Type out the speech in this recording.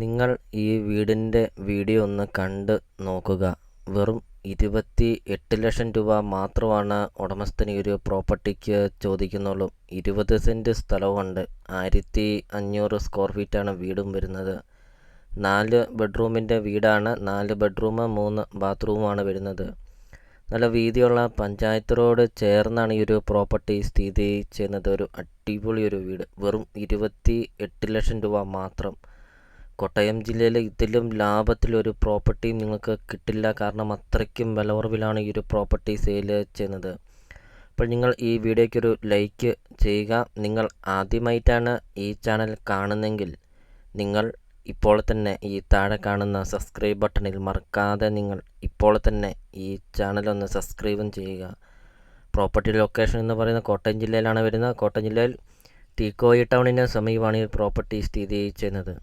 നിങ്ങൾ ഈ വീടിൻ്റെ വീഡിയോ ഒന്ന് കണ്ട് നോക്കുക. വെറും 28 ലക്ഷം രൂപ മാത്രമാണ് ഉടമസ്ഥന് ഈ ഒരു പ്രോപ്പർട്ടിക്ക് ചോദിക്കുന്നുള്ളൂ. 20 സെൻറ്റ് സ്ഥലവുമുണ്ട്. 1500 സ്ക്വയർ ഫീറ്റാണ് വീടും വരുന്നത്. 4 ബെഡ്റൂമിൻ്റെ വീടാണ്. 4 ബെഡ്റൂം 3 ബാത്റൂമാണ് വരുന്നത്. നല്ല വീതിയുള്ള പഞ്ചായത്ത് റോഡ് ചേർന്നാണ് ഈ ഒരു പ്രോപ്പർട്ടി സ്ഥിതി ചെയ്യുന്നത്. ഒരു അടിപൊളി ഒരു വീട്. വെറും 28 ലക്ഷം രൂപ മാത്രം. കോട്ടയം ജില്ലയിലെ ഇതിലും ലാഭത്തിലൊരു പ്രോപ്പർട്ടി നിങ്ങൾക്ക് കിട്ടില്ല. കാരണം അത്രയ്ക്കും വില കുറവിലാണ് ഈ ഒരു പ്രോപ്പർട്ടി സെയിൽ ചെയ്യുന്നത്. അപ്പോൾ നിങ്ങൾ ഈ വീഡിയോയ്ക്കൊരു ലൈക്ക് ചെയ്യുക. നിങ്ങൾ ആദ്യമായിട്ടാണ് ഈ ചാനൽ കാണുന്നതെങ്കിൽ നിങ്ങൾ ഇപ്പോൾ തന്നെ ഈ താഴെ കാണുന്ന സബ്സ്ക്രൈബ് ബട്ടണിൽ മറക്കാതെ നിങ്ങൾ ഇപ്പോൾ തന്നെ ഈ ചാനലൊന്ന് സബ്സ്ക്രൈബും ചെയ്യുക. പ്രോപ്പർട്ടി ലൊക്കേഷൻ എന്ന് പറയുന്നത് കോട്ടയം ജില്ലയിലാണ് വരുന്നത്. കോട്ടയം ജില്ലയിൽ തീക്കോയി ടൗണിന് സമീപമാണ് ഈ പ്രോപ്പർട്ടി സ്ഥിതി ചെയ്യുന്നത്.